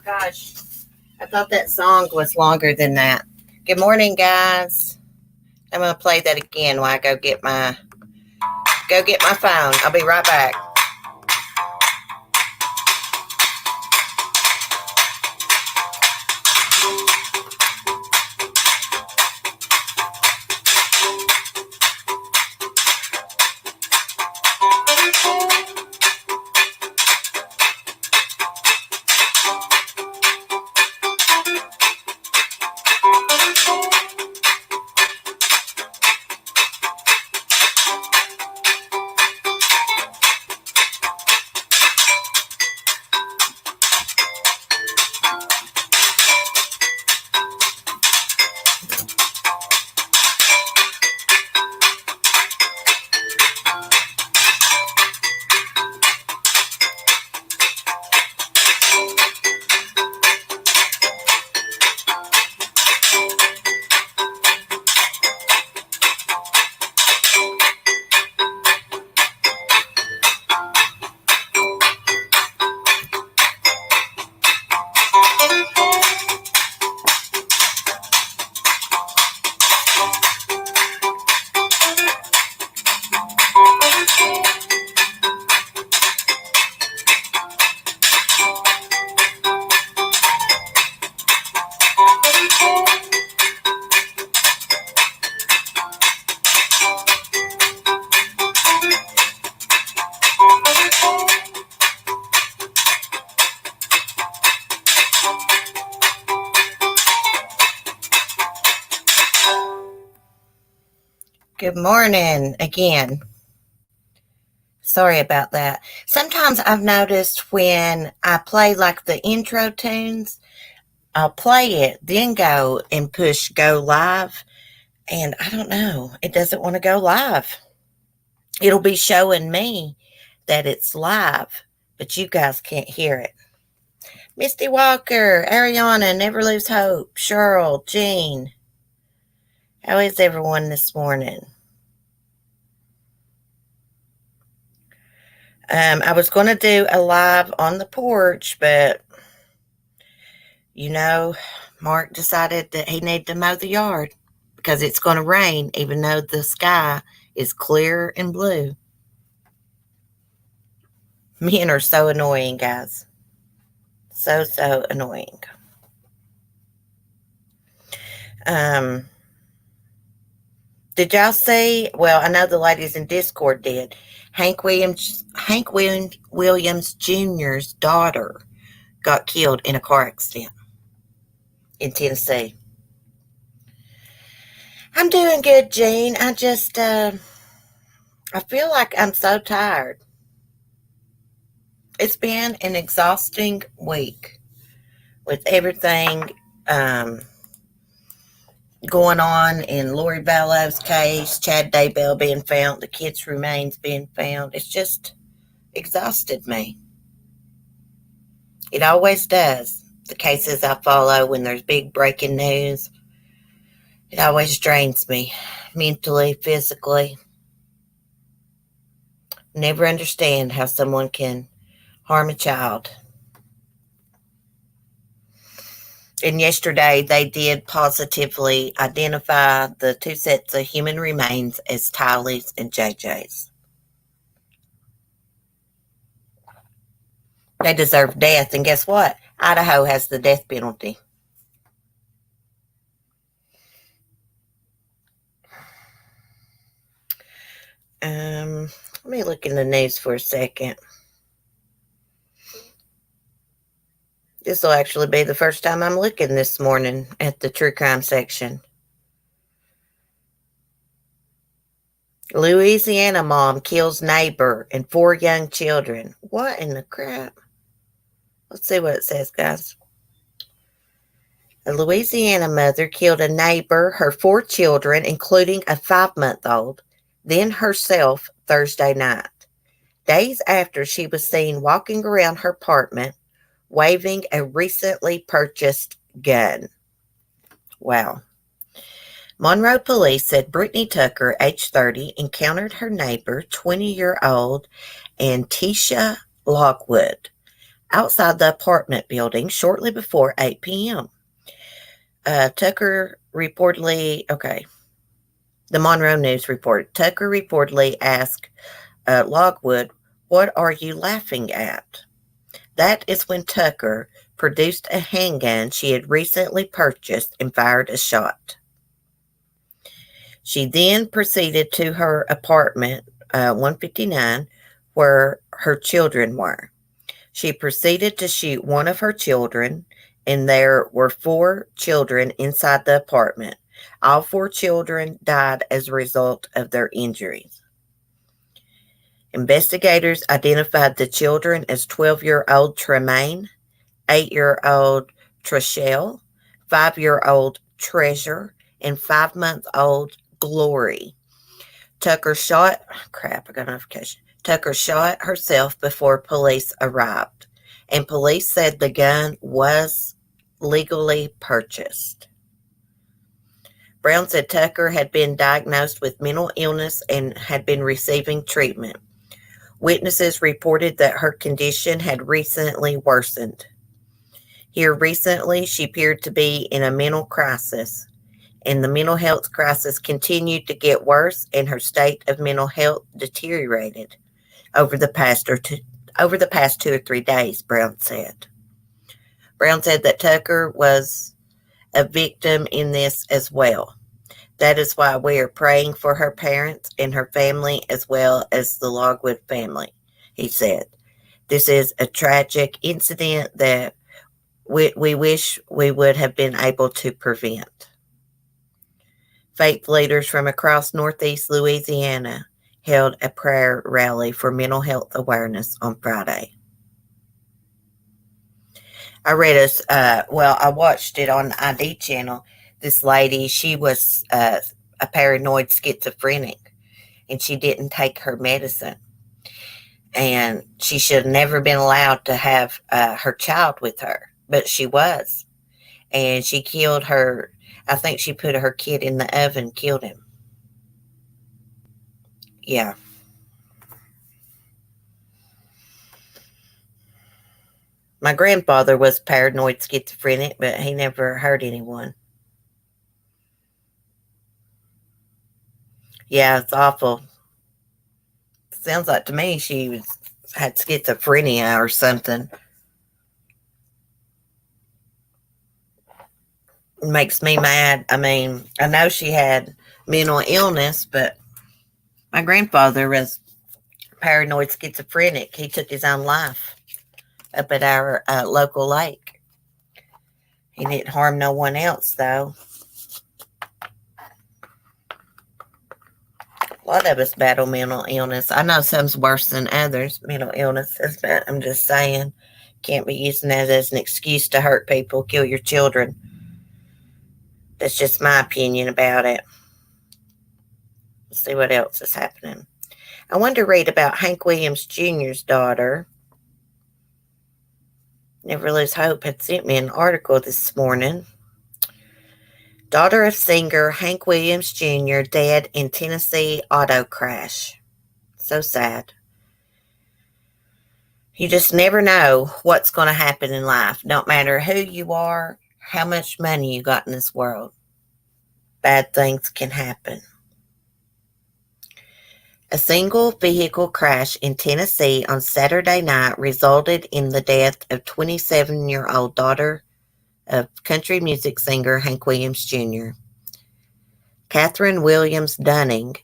Gosh, I thought that song was longer than that. Good morning, guys. I'm gonna play that again while I go get my phone. I'll be right back. Good morning again. Sorry about that. Sometimes I've noticed when I play like the intro tunes, I'll play it, then go and push go live. And I don't know, it doesn't want to go live. It'll be showing me that it's live, but you guys can't hear it. Misty Walker, Ariana, Never Lose Hope, Cheryl, Jean. How is everyone this morning? I was going to do a live on the porch, but, Mark decided that he needed to mow the yard because it's going to rain, even though the sky is clear and blue. Men are so annoying, guys. So annoying. Did y'all see? Well, I know the ladies in Discord did. Hank Williams Jr.'s daughter got killed in a car accident in Tennessee. I'm doing good, Jean. I just, I feel like I'm so tired. It's been an exhausting week with everything going on in Lori Vallow's case, Chad Daybell being found, the kids' remains being found. It's just exhausted me. It always does. The cases I follow when there's big breaking news, it always drains me mentally, physically. Never understand how someone can harm a child. And yesterday, they did positively identify the two sets of human remains as Tylee's and JJ's. They deserve death, and guess what? Idaho has the death penalty. Let me look in the news for a second. This will actually be the first time I'm looking this morning at the true crime section. Louisiana mom kills neighbor and 4 young children. What in the crap? Let's see what it says, guys. A Louisiana mother killed a neighbor, her 4 children, including a 5-month-old, then herself Thursday night, days after she was seen walking around her apartment waving a recently purchased gun. Wow. Monroe police said Brittany Tucker, age 30, encountered her neighbor, 20-year-old Antisha Lockwood, outside the apartment building shortly before 8 p.m. Tucker reportedly, the Monroe News reported, Tucker reportedly asked Lockwood, "What are you laughing at?" That is when Tucker produced a handgun she had recently purchased and fired a shot. She then proceeded to her apartment, 159, where her children were. She proceeded to shoot one of her children, and there were 4 children inside the apartment. All 4 children died as a result of their injuries. Investigators identified the children as 12-year-old Tremaine, 8-year-old Trishelle, 5-year-old Treasure, and 5-month-old Glory. Tucker shot herself before police arrived, and police said the gun was legally purchased. Brown said Tucker had been diagnosed with mental illness and had been receiving treatment. Witnesses reported that her condition had recently worsened. Here recently, she appeared to be in a mental crisis, and the mental health crisis continued to get worse, and her state of mental health deteriorated over the past 2 or 3 days, Brown said. Brown said that Tucker was a victim in this as well. That is why we are praying for her parents and her family as well as the Lockwood family, he said. This is a tragic incident that we wish we would have been able to prevent. Faith leaders from across Northeast Louisiana held a prayer rally for mental health awareness on Friday. I watched it on the ID channel. This lady, she was a paranoid schizophrenic, and she didn't take her medicine. And she should have never been allowed to have her child with her, but she was. And she killed her. I think she put her kid in the oven, killed him. Yeah. My grandfather was paranoid schizophrenic, but he never hurt anyone. Yeah, it's awful. Sounds like to me she had schizophrenia or something. It makes me mad. I mean, I know she had mental illness, but my grandfather was paranoid schizophrenic. He took his own life up at our local lake. He didn't harm no one else, though. A lot of us battle mental illness. I know some's worse than others, mental illnesses, but I'm just saying, can't be using that as an excuse to hurt people, kill your children. That's just my opinion about it. Let's see what else is happening. I wanted to read about Hank Williams Jr.'s daughter. Never Lose Hope had sent me an article this morning. Daughter of singer Hank Williams Jr. dead in Tennessee auto crash. So sad. You just never know what's going to happen in life. Don't matter who you are, how much money you got in this world. Bad things can happen. A single vehicle crash in Tennessee on Saturday night resulted in the death of 27-year-old daughter of country music singer Hank Williams Jr. Catherine Williams Dunning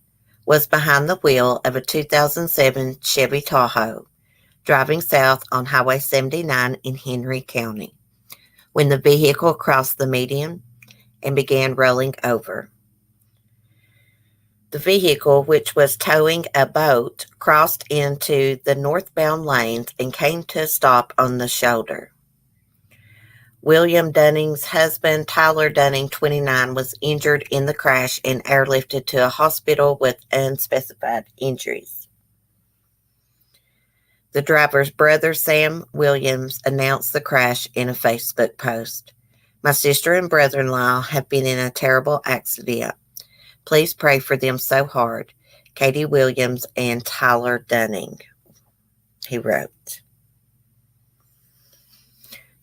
was behind the wheel of a 2007 Chevy Tahoe, driving south on Highway 79 in Henry County, when the vehicle crossed the median and began rolling over. The vehicle, which was towing a boat, crossed into the northbound lanes and came to a stop on the shoulder. William Dunning's husband, Tyler Dunning, 29, was injured in the crash and airlifted to a hospital with unspecified injuries. The driver's brother, Sam Williams, announced the crash in a Facebook post. My sister and brother-in-law have been in a terrible accident. Please pray for them so hard. Katie Williams and Tyler Dunning, he wrote.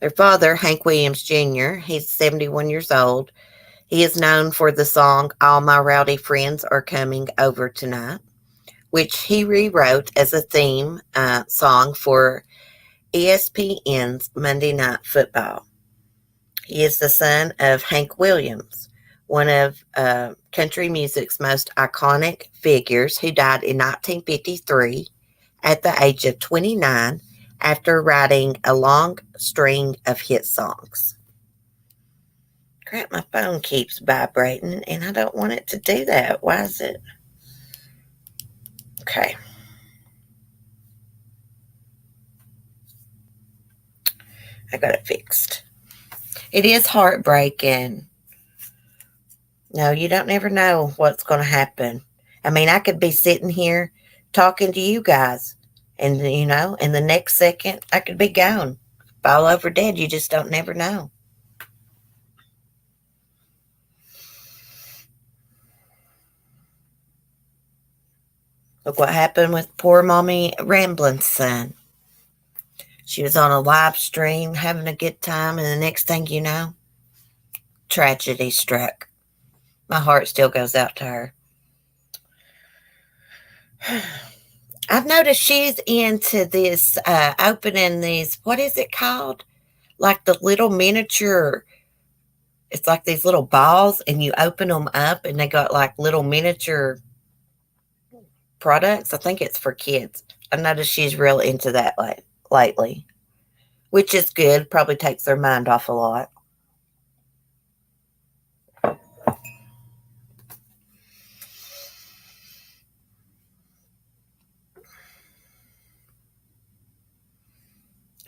Their father, Hank Williams Jr., he's 71 years old. He is known for the song All My Rowdy Friends Are Coming Over Tonight, which he rewrote as a theme song for ESPN's Monday Night Football. He is the son of Hank Williams, one of country music's most iconic figures, who died in 1953 at the age of 29 after writing a long string of hit songs. Crap, my phone keeps vibrating, and I don't want it to do that. Why is it? Okay. I got it fixed. It is heartbreaking. No, you don't never know what's going to happen. I mean, I could be sitting here talking to you guys, and, you know, in the next second, I could be gone. Fall over dead. You just don't never know. Look what happened with poor Mommy Ramblin's son. She was on a live stream having a good time, and the next thing you know, tragedy struck. My heart still goes out to her. I've noticed she's into this, opening these, what is it called? Like the little miniature, it's like these little balls, and you open them up, and they got like little miniature products. I think it's for kids. I noticed she's real into that lately, which is good. Probably takes their mind off a lot.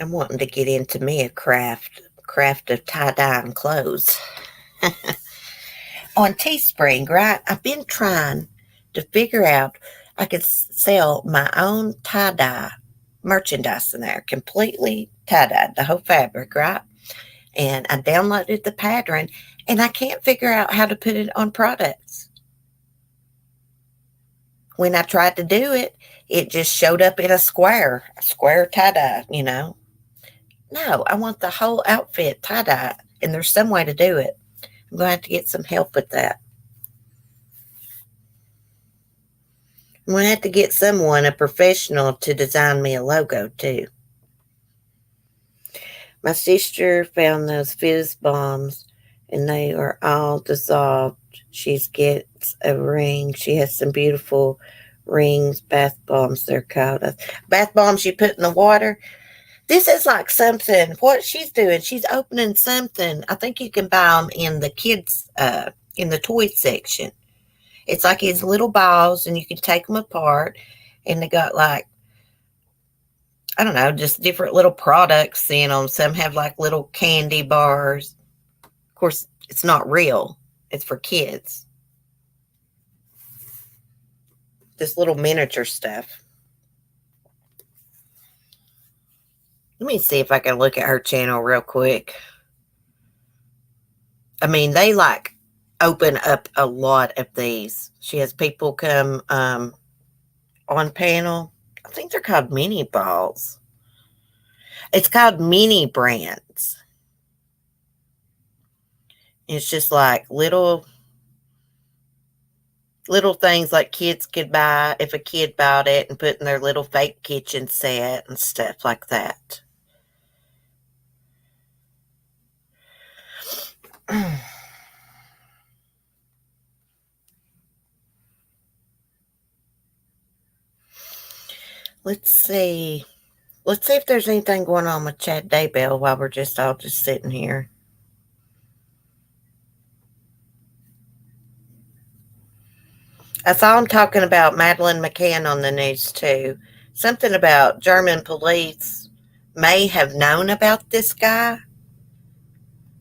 I'm wanting to get into me a craft of tie-dyeing clothes. On Teespring, right? I've been trying to figure out I could sell my own tie-dye merchandise in there, completely tie-dyed, the whole fabric, right? And I downloaded the pattern, and I can't figure out how to put it on products. When I tried to do it, it just showed up in a square tie-dye, you know. No, I want the whole outfit tie-dye, and there's some way to do it. I'm going to have to get some help with that. I'm going to have to get someone, a professional, to design me a logo, too. My sister found those fizz bombs, and they are all dissolved. She gets a ring. She has some beautiful rings, bath bombs, they're called. Bath bombs you put in the water. This is like something, what she's doing, she's opening something. I think you can buy them in the kids, in the toy section. It's like these little balls, and you can take them apart, and they got like, I don't know, just different little products in them. Some have like little candy bars. Of course, it's not real. It's for kids. This little miniature stuff. Let me see if I can look at her channel real quick. I mean, they like open up a lot of these. She has people come on panel. I think they're called mini balls. It's called Mini Brands. It's just like little things like kids could buy if a kid bought it and put in their little fake kitchen set and stuff like that. Let's see. Let's see if there's anything going on with Chad Daybell while we're all just sitting here. I saw him talking about Madeleine McCann on the news too. Something about German police may have known about this guy.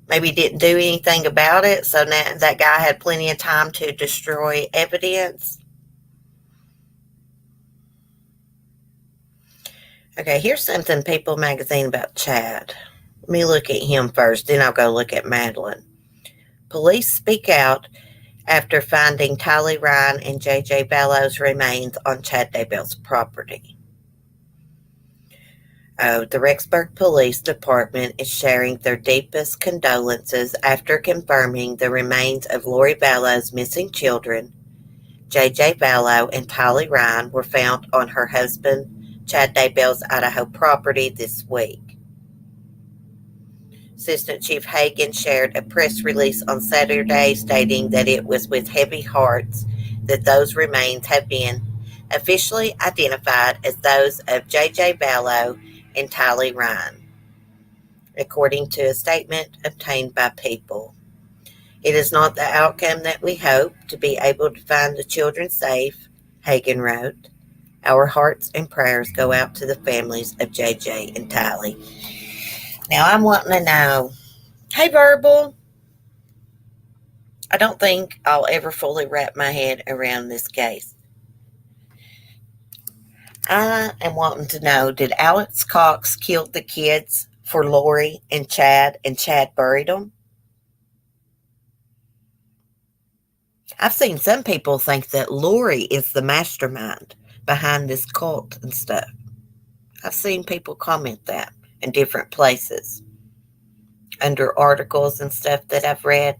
Maybe didn't do anything about it, so now that guy had plenty of time to destroy evidence. Okay, here's something, People Magazine, about Chad. Let me look at him first, then I'll go look at Madeleine. Police speak out after finding Tylee Ryan and J.J. Ballow's remains on Chad Daybell's property. The Rexburg Police Department is sharing their deepest condolences after confirming the remains of Lori Ballow's missing children, J.J. Ballow and Tylee Ryan, were found on her husband Chad Daybell's Idaho property this week. Assistant Chief Hagan shared a press release on Saturday stating that it was with heavy hearts that those remains have been officially identified as those of J.J. Ballow and Tylee Ryan, according to a statement obtained by People. It is not the outcome that we hope, to be able to find the children safe, Hagan wrote. Our hearts and prayers go out to the families of JJ and Tylee. Now I'm wanting to know, hey Verbal, I don't think I'll ever fully wrap my head around this case. I am wanting to know, did Alex Cox kill the kids for Lori and Chad buried them? I've seen some people think that Lori is the mastermind behind this cult and stuff. I've seen people comment that in different places, under articles and stuff that I've read.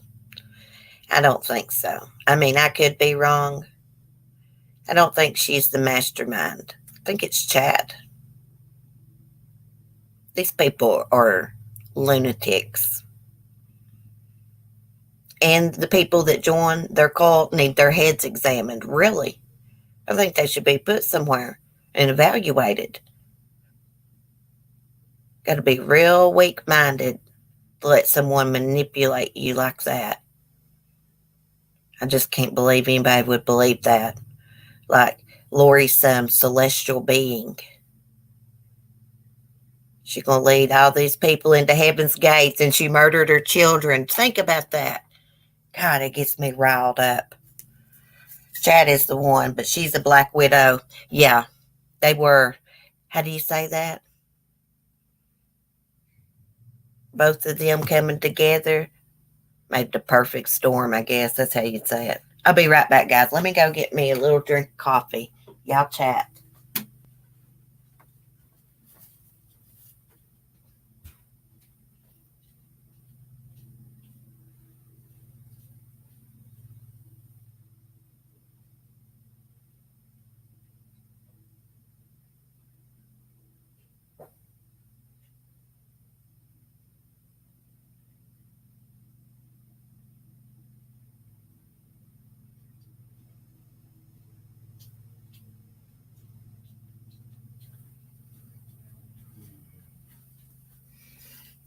I don't think so. I mean, I could be wrong. I don't think she's the mastermind. I think it's Chad. These people are lunatics. And the people that join their cult need their heads examined, really. I think they should be put somewhere and evaluated. Got to be real weak-minded to let someone manipulate you like that. I just can't believe anybody would believe that. Like Lori's some celestial being. She's going to lead all these people into heaven's gates, and she murdered her children. Think about that. God, it gets me riled up. Chad is the one, but she's a black widow. Yeah, they were. How do you say that? Both of them coming together made the perfect storm, I guess. That's how you'd say it. I'll be right back, guys. Let me go get me a little drink of coffee. Y'all chat.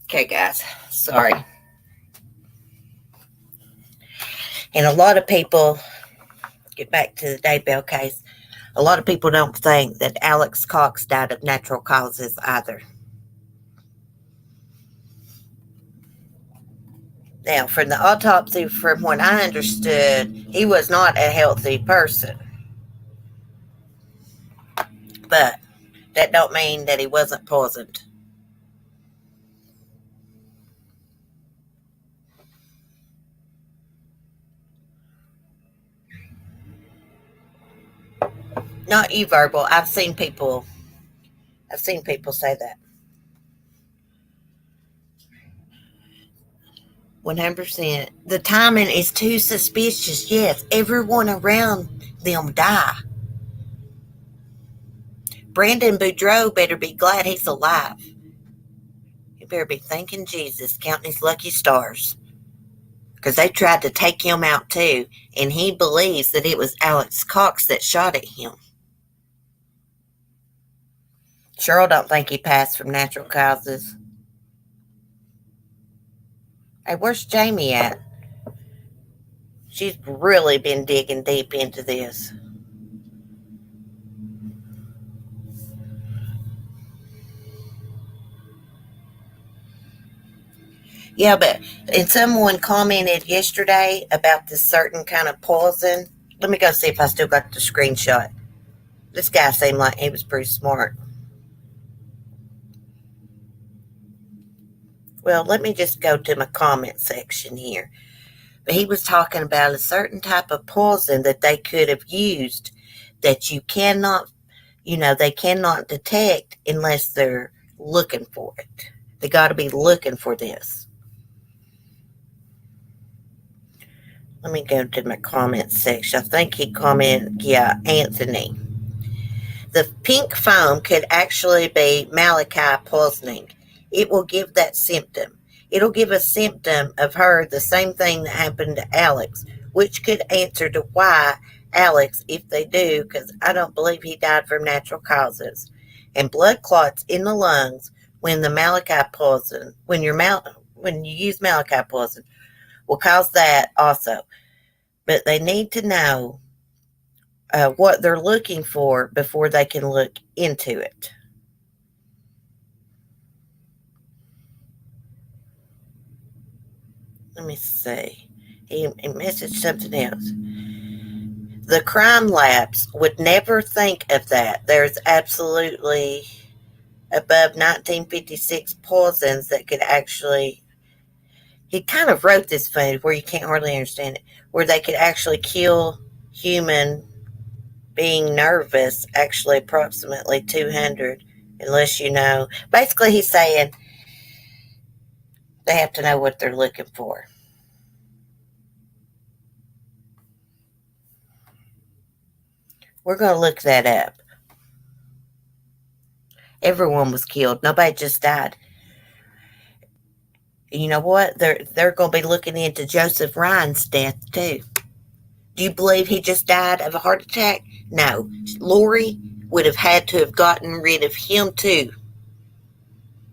Okay, guys. Sorry. And a lot of people, get back to the Daybell case, a lot of people don't think that Alex Cox died of natural causes either. Now, from the autopsy, from what I understood, he was not a healthy person. But that don't mean that he wasn't poisoned. Not you, Verbal. I've seen people say that. 100%. The timing is too suspicious. Yes, everyone around them die. Brandon Boudreaux better be glad he's alive. He better be thanking Jesus, counting his lucky stars. Because they tried to take him out too, and he believes that it was Alex Cox that shot at him. Cheryl don't think he passed from natural causes. Hey, where's Jamie at? She's really been digging deep into this. Yeah, and someone commented yesterday about this certain kind of poison. Let me go see if I still got the screenshot. This guy seemed like he was pretty smart. Well, let me just go to my comment section here. But he was talking about a certain type of poison that they could have used that you cannot, they cannot detect unless they're looking for it. They got to be looking for this. Let me go to my comments section. I think he commented, yeah, Anthony. The pink foam could actually be malachite poisoning. It will give that symptom. It'll give a symptom of her the same thing that happened to Alex, which could answer to why Alex, if they do, because I don't believe he died from natural causes. And blood clots in the lungs when the malachite poison, when you use malachite poison, will cause that also. But they need to know what they're looking for before they can look into it. Let me see. He messaged something else. The crime labs would never think of that. There's absolutely above 1956 poisons that could actually. He kind of wrote this funny where you can't hardly understand it, where they could actually kill human being nervous, actually approximately 200, unless you know. Basically, he's saying they have to know what they're looking for. We're going to look that up. Everyone was killed. Nobody just died. You know what? They're going to be looking into Joseph Ryan's death too. Do you believe he just died of a heart attack? No. Lori would have had to have gotten rid of him too,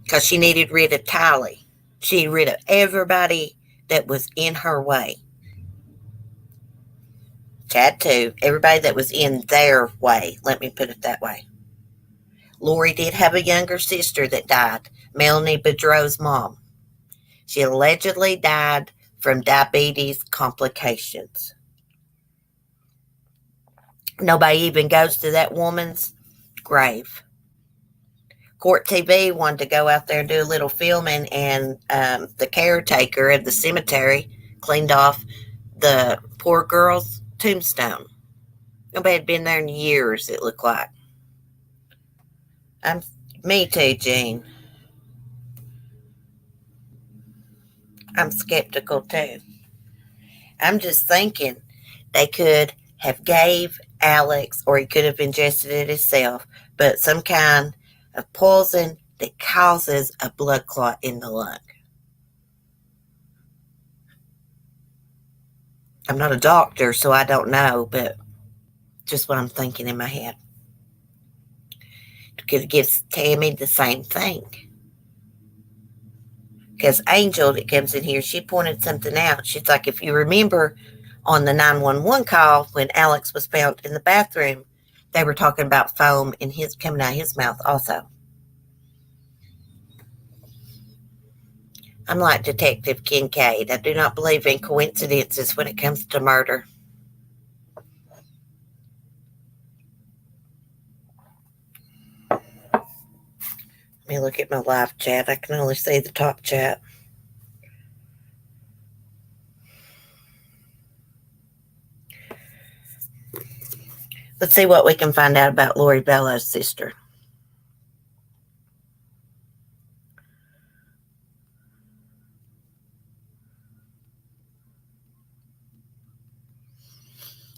because she needed rid of Tylee. She needed rid of everybody that was in her way. Chad too. Everybody that was in their way. Let me put it that way. Lori did have a younger sister that died, Melanie Boudreau's mom. She allegedly died from diabetes complications. Nobody even goes to that woman's grave. Court TV wanted to go out there and do a little filming, and the caretaker of the cemetery cleaned off the poor girl's tombstone. Nobody had been there in years, it looked like. Me too, Jean. I'm skeptical too. I'm just thinking they could have gave Alex, or he could have ingested it himself, but some kind of poison that causes a blood clot in the lung. I'm not a doctor, so I don't know, but just what I'm thinking in my head. Could give Tammy the same thing. Because Angel that comes in here, she pointed something out. She's like, if you remember on the 911 call when Alex was found in the bathroom, they were talking about foam in his coming out of his mouth also. I'm like Detective Kincaid. I do not believe in coincidences when it comes to murder. Let me look at my live chat. I can only see the top chat. Let's see what we can find out about Lori Bellow's sister.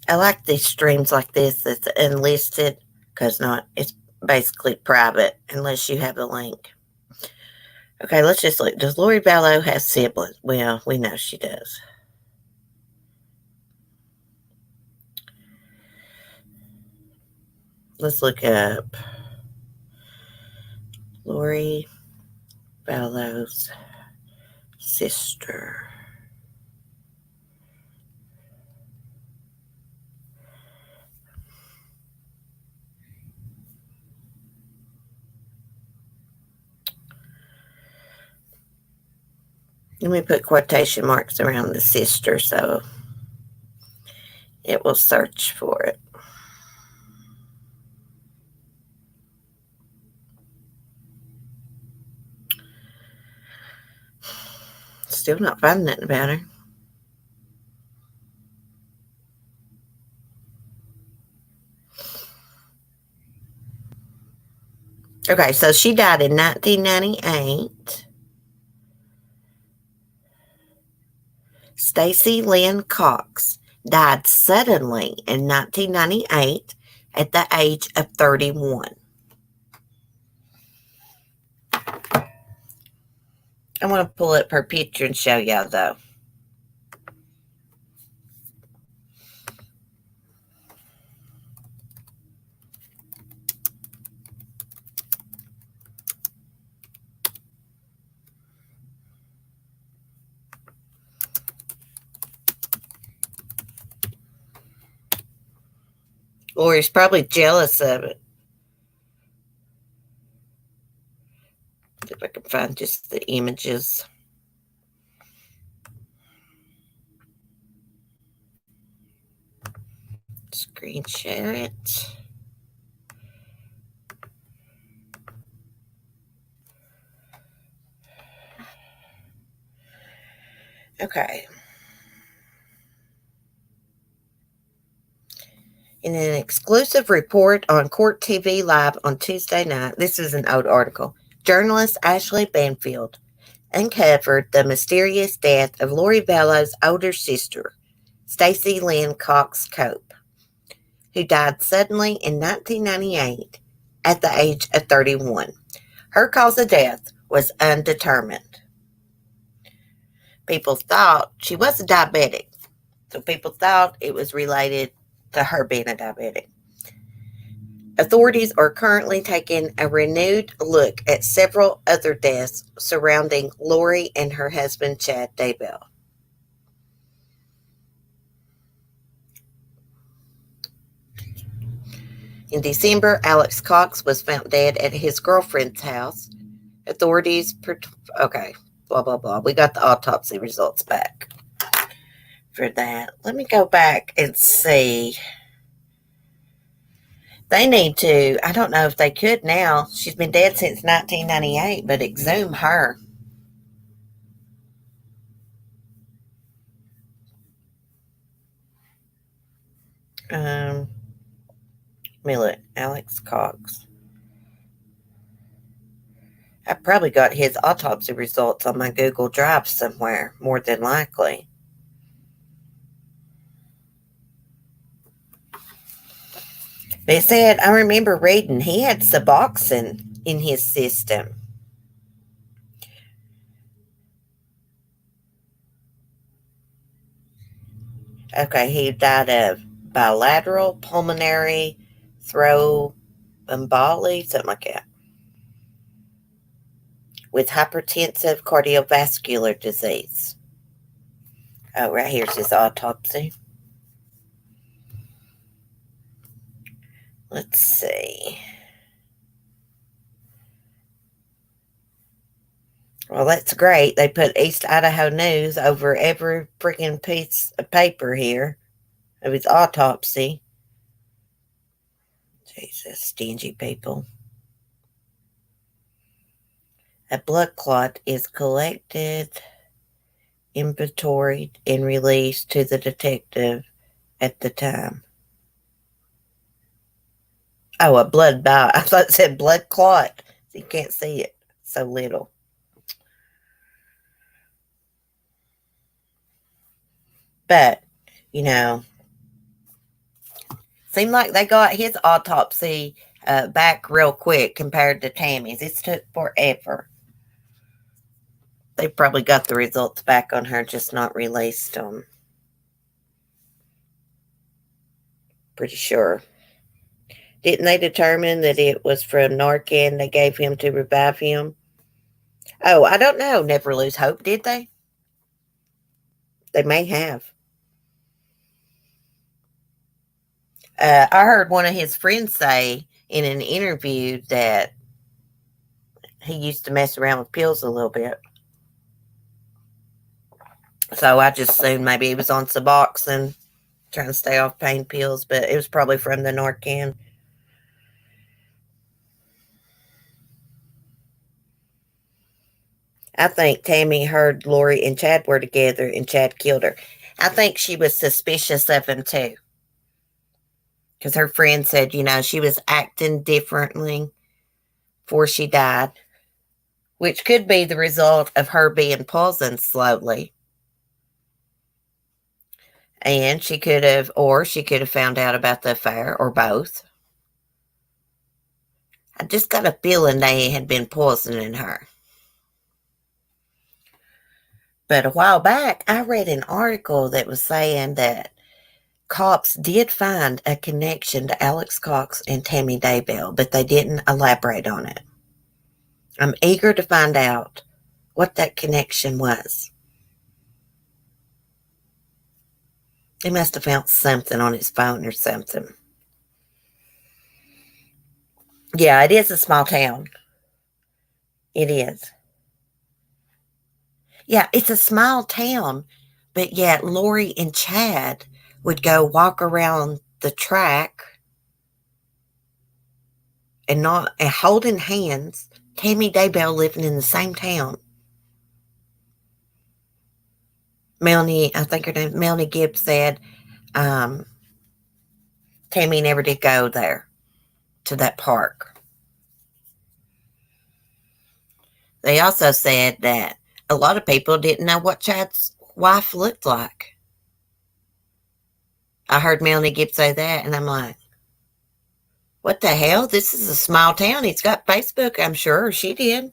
I like these streams like this that's unlisted, because it's basically private unless you have a link. Okay, let's just look. Does Lori Vallow have siblings? Well, we know she does. Let's look up Lori Vallow's sister. Let me put quotation marks around the sister so it will search for it. Still not finding nothing about her. Okay, so she died in 1998. Stacy Lynn Cox died suddenly in 1998 at the age of 31. I want to pull up her picture and show y'all, though. Lori's probably jealous of it. See if I can find just the images. Screen share it. Okay. In an exclusive report on Court TV Live on Tuesday night, this is an old article, journalist Ashley Banfield uncovered the mysterious death of Lori Vallow's older sister, Stacy Lynn Cox Cope, who died suddenly in 1998 at the age of 31. Her cause of death was undetermined. People thought she was a diabetic, so people thought it was related to her being a diabetic. Authorities are currently taking a renewed look at several other deaths surrounding Lori and her husband, Chad Daybell. In December, Alex Cox was found dead at his girlfriend's house. Authorities, okay, blah, blah, blah. We got the autopsy results back for that. Let me go back and see. They need to, I don't know if they could now. She's been dead since 1998, but exhume her. Let me look. Alex Cox. I probably got his autopsy results on my Google Drive somewhere, more than likely. But it said, I remember reading he had Suboxone in his system. Okay, he died of bilateral pulmonary thromboemboli, something like that, with hypertensive cardiovascular disease. Oh, right here's his autopsy. Let's see. Well, that's great. They put East Idaho News over every freaking piece of paper here of his autopsy. Jesus, stingy people. A blood clot is collected, inventoried, and released to the detective at the time. Oh, a blood bile. I thought it said blood clot. You can't see it. So little. But, you know, seemed like they got his autopsy back real quick compared to Tammy's. It took forever. They probably got the results back on her, just not released them. Pretty sure. Didn't they determine that it was from Narcan they gave him to revive him? Oh, I don't know. Never lose hope, did they? They may have. I heard one of his friends say in an interview that he used to mess around with pills a little bit. So I just assumed maybe he was on Suboxone, trying to stay off pain pills, but it was probably from the Narcan. I think Tammy heard Lori and Chad were together and Chad killed her. I think she was suspicious of him too. Because her friend said, you know, she was acting differently before she died, which could be the result of her being poisoned slowly. And she could have found out about the affair, or both. I just got a feeling they had been poisoning her. But a while back, I read an article that was saying that cops did find a connection to Alex Cox and Tammy Daybell, but they didn't elaborate on it. I'm eager to find out what that connection was. He must have found something on his phone or something. Yeah, it is a small town. It is. Yeah, it's a small town, but yet Lori and Chad would go walk around the track and holding hands. Tammy Daybell living in the same town. Melanie, I think her name, Melanie Gibbs said, Tammy never did go there to that park. They also said that a lot of people didn't know what Chad's wife looked like. I heard Melanie Gibbs say that, and I'm like, what the hell? This is a small town. He's got Facebook, I'm sure. She did.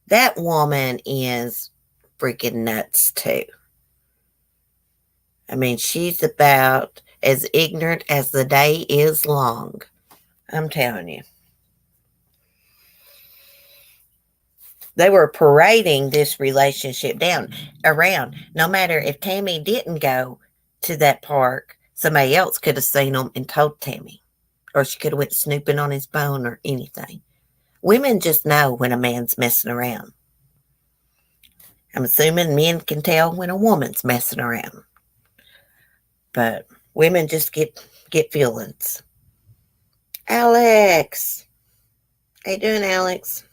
That woman is freaking nuts, too. I mean, she's about as ignorant as the day is long. I'm telling you. They were parading this relationship around. No matter if Tammy didn't go to that park, somebody else could have seen them and told Tammy. Or she could have went snooping on his phone or anything. Women just know when a man's messing around. I'm assuming men can tell when a woman's messing around. But women just get feelings. Alex! How you doing, Alex?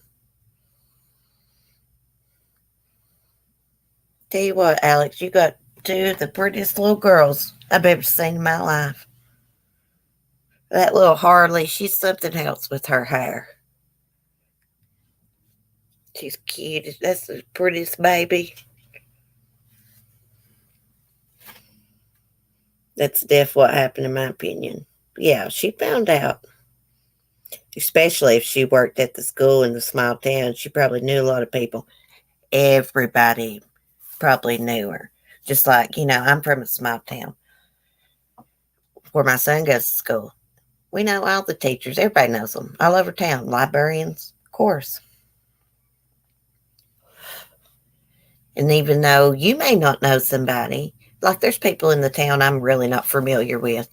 Tell you what, Alex, you got two of the prettiest little girls I've ever seen in my life. That little Harley, she's something else with her hair. She's cute. That's the prettiest baby. That's definitely what happened, in my opinion. Yeah, she found out. Especially if she worked at the school in the small town. She probably knew a lot of people. Everybody probably knew her. Just like, I'm from a small town where my son goes to school. We know all the teachers. Everybody knows them. All over town. Librarians, of course. And even though you may not know somebody, like there's people in the town I'm really not familiar with.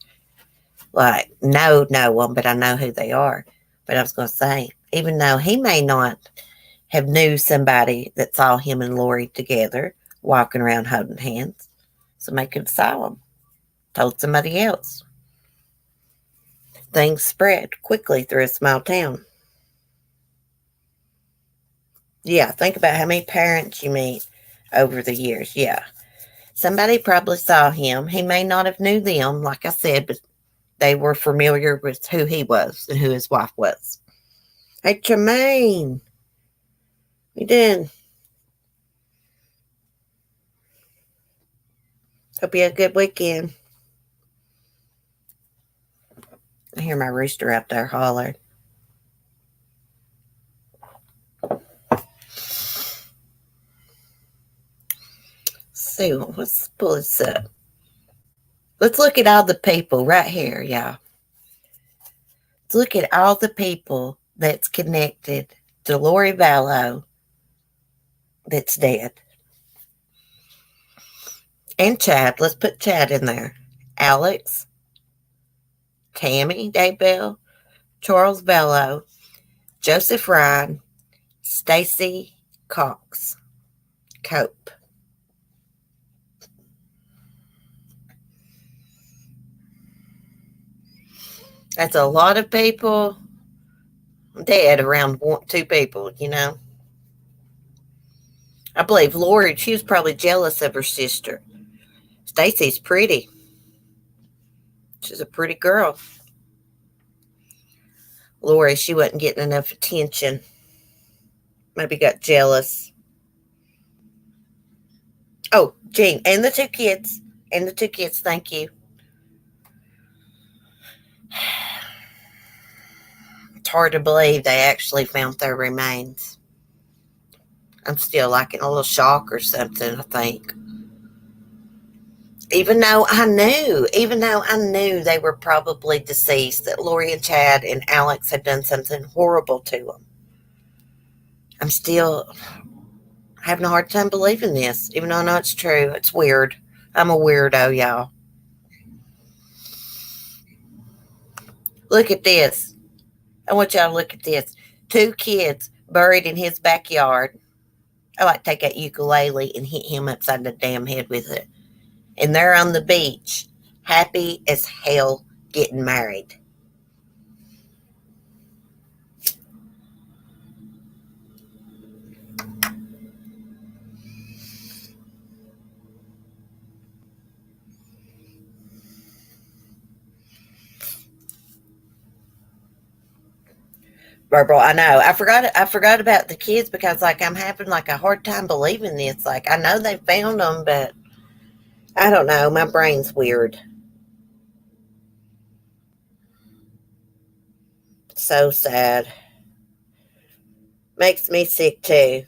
Like, know them, but I know who they are. But I was going to say, even though he may not have knew somebody that saw him and Lori together, walking around holding hands, somebody could have saw them, told somebody else. Things spread quickly through a small town. Yeah, think about how many parents you meet over the years. Yeah. Somebody probably saw him. He may not have knew them, like I said, but they were familiar with who he was and who his wife was. Hey, Tremaine. You doing? Hope you had a good weekend. I hear my rooster out there holler. So let's pull this up. Let's look at all the people right here, y'all. Let's look at all the people that's connected to Lori Vallow that's dead. And Chad. Let's put Chad in there. Alex, Tammy Daybell, Charles Vallow, Joseph Ryan, Stacy Cox, Cope. That's a lot of people dead around two people, I believe Lori, she was probably jealous of her sister. Stacy's pretty. She's a pretty girl. Lori, she wasn't getting enough attention. Maybe got jealous. Oh, Jean, and the two kids. And the two kids, thank you. It's hard to believe they actually found their remains. I'm still like in a little shock or something, I think. Even though I knew they were probably deceased, that Lori and Chad and Alex had done something horrible to them. I'm still having a hard time believing this, even though I know it's true. It's weird. I'm a weirdo, y'all. Look at this. I want y'all to look at this. Two kids buried in his backyard. I like to take that ukulele and hit him upside the damn head with it. And they're on the beach, happy as hell, getting married. Verbal, I know. I forgot about the kids because like I'm having like a hard time believing this. Like I know they found them, but I don't know. My brain's weird. So sad. Makes me sick too.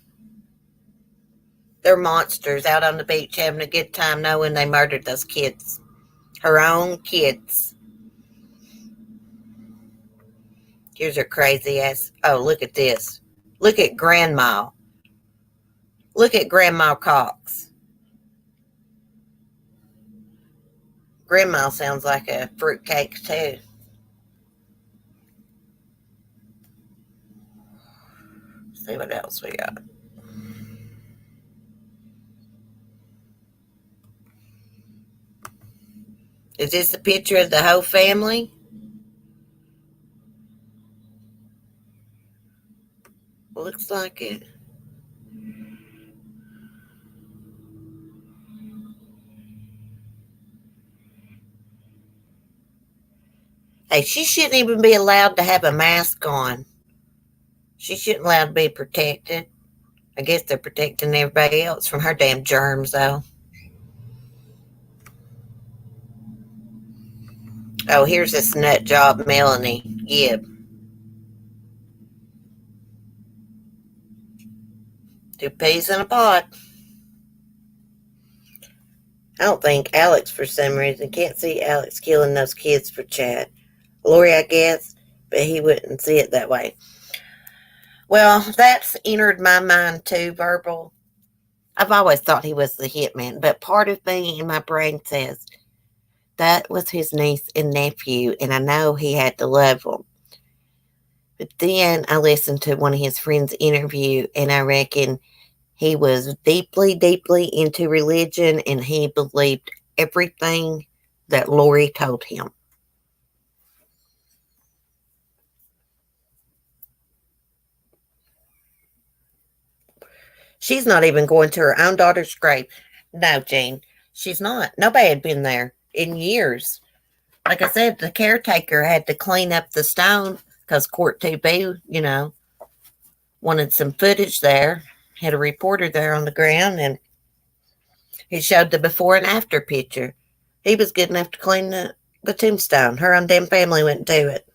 They're monsters out on the beach having a good time knowing they murdered those kids. Her own kids. Here's her crazy ass. Oh, look at this. Look at Grandma. Look at Grandma Cox. Grandma sounds like a fruitcake too. Let's see what else we got. Is this a picture of the whole family? Looks like it. Hey, she shouldn't even be allowed to have a mask on. She shouldn't allowed to be protected. I guess they're protecting everybody else from her damn germs, though. Oh, here's this nut job, Melanie Gibb. Two peas in a pod. I don't think Alex, for some reason, can't see Alex killing those kids for Chad. Lori, I guess, but he wouldn't see it that way. Well, that's entered my mind too, Verbal. I've always thought he was the hitman, but part of me in my brain says that was his niece and nephew, and I know he had to love them. But then I listened to one of his friends' interview, and I reckon he was deeply, deeply into religion, and he believed everything that Lori told him. She's not even going to her own daughter's grave. No, Jean, she's not. Nobody had been there in years. Like I said, the caretaker had to clean up the stone because Court 2B, wanted some footage there. Had a reporter there on the ground, and he showed the before and after picture. He was good enough to clean the tombstone. Her own damn family wouldn't do it.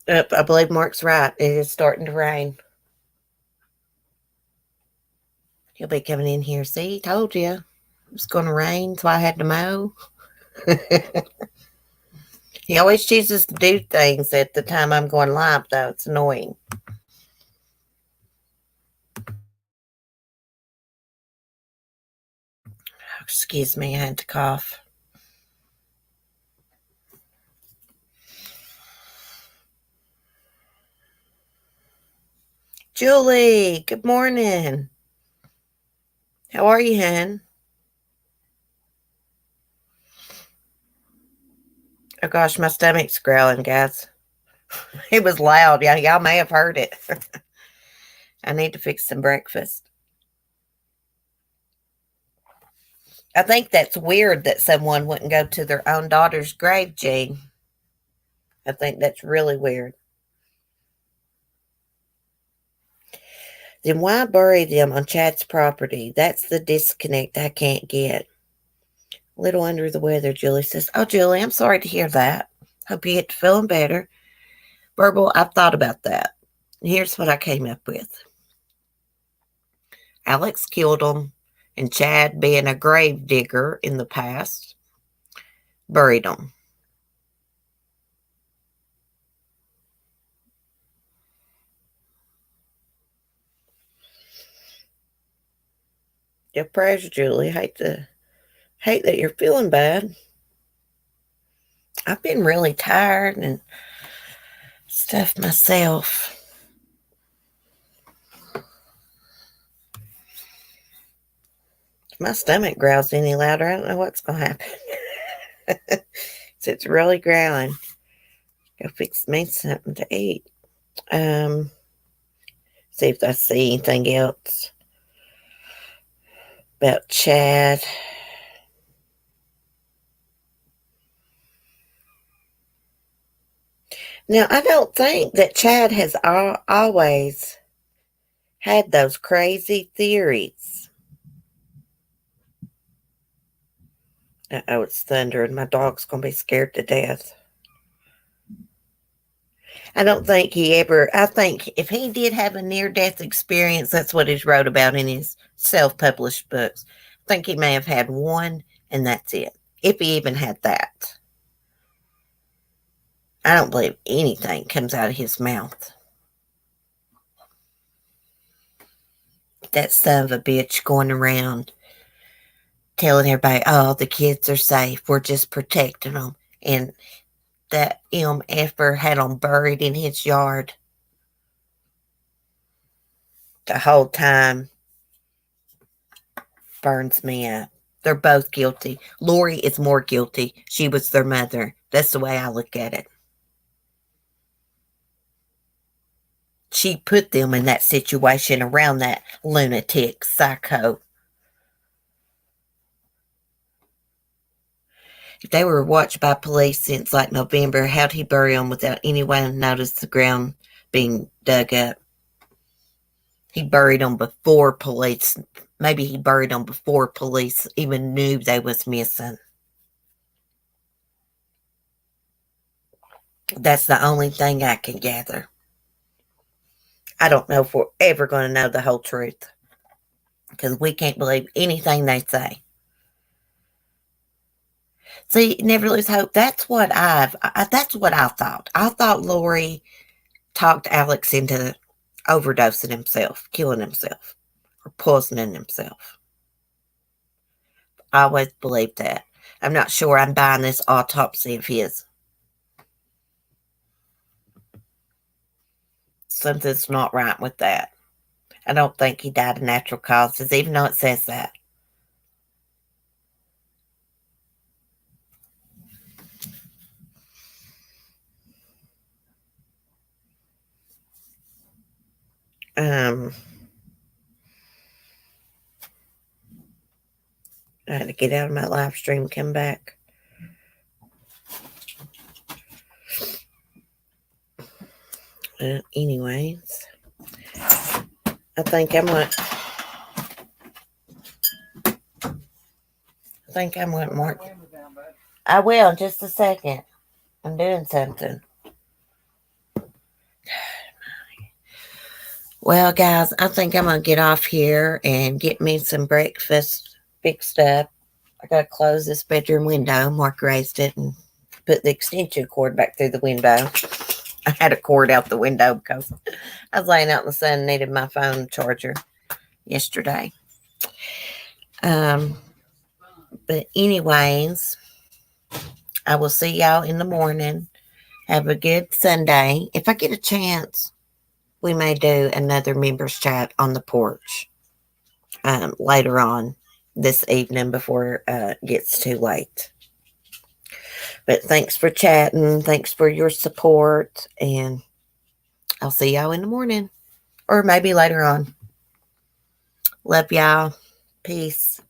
I believe Mark's right. It is starting to rain. He'll be coming in here. See, told you. It's going to rain, so I had to mow. He always chooses to do things at the time I'm going live, though. It's annoying. Excuse me, I had to cough. Julie, good morning. How are you, hon? Oh gosh, my stomach's growling, guys. It was loud. Yeah, y'all may have heard it. I need to fix some breakfast. I think that's weird that someone wouldn't go to their own daughter's grave, Jean. I think that's really weird. Then why bury them on Chad's property? That's the disconnect I can't get. A little under the weather, Julie says. Oh, Julie, I'm sorry to hear that. Hope you get to feeling better. Verbal, I've thought about that. Here's what I came up with. Alex killed him, and Chad, being a grave digger in the past, buried him. Your prayers, Julie. Hate that you're feeling bad. I've been really tired and stuff myself. If my stomach growls any louder, I don't know what's going to happen. So it's really growling. Go fix me something to eat. See if I see anything else about Chad. Now, I don't think that Chad has always had those crazy theories. Uh-oh, it's thunder and my dog's going to be scared to death. I don't think I think if he did have a near-death experience, that's what he's wrote about in his self-published books. I think he may have had one, and that's it. If he even had that. I don't believe anything comes out of his mouth. That son of a bitch going around telling everybody, oh, the kids are safe. We're just protecting them. And that MFer had them buried in his yard the whole time. Burns me up. They're both guilty. Lori is more guilty. She was their mother. That's the way I look at it. She put them in that situation around that lunatic psycho. If they were watched by police since like November, how'd he bury them without anyone notice the ground being dug up? He buried them before police. Maybe he buried them before police even knew they was missing. That's the only thing I can gather. I don't know if we're ever going to know the whole truth because we can't believe anything they say. See, never lose hope. That's what I thought. I thought Lori talked Alex into overdosing himself, killing himself, or poisoning himself. I always believed that. I'm not sure I'm buying this autopsy of his. Something's not right with that. I don't think he died of natural causes, even though it says that. I had to get out of my live stream, come back. Anyways, I think I'm going to mark. I will in just a second. I'm doing something. Well, guys, I think I'm going to get off here and get me some breakfast fixed up. I got to close this bedroom window. Mark raised it and put the extension cord back through the window. I had a cord out the window because I was laying out in the sun and needed my phone charger yesterday. But anyways, I will see y'all in the morning. Have a good Sunday. If I get a chance, we may do another members chat on the porch later on this evening before it gets too late. But thanks for chatting. Thanks for your support. And I'll see y'all in the morning or maybe later on. Love y'all. Peace.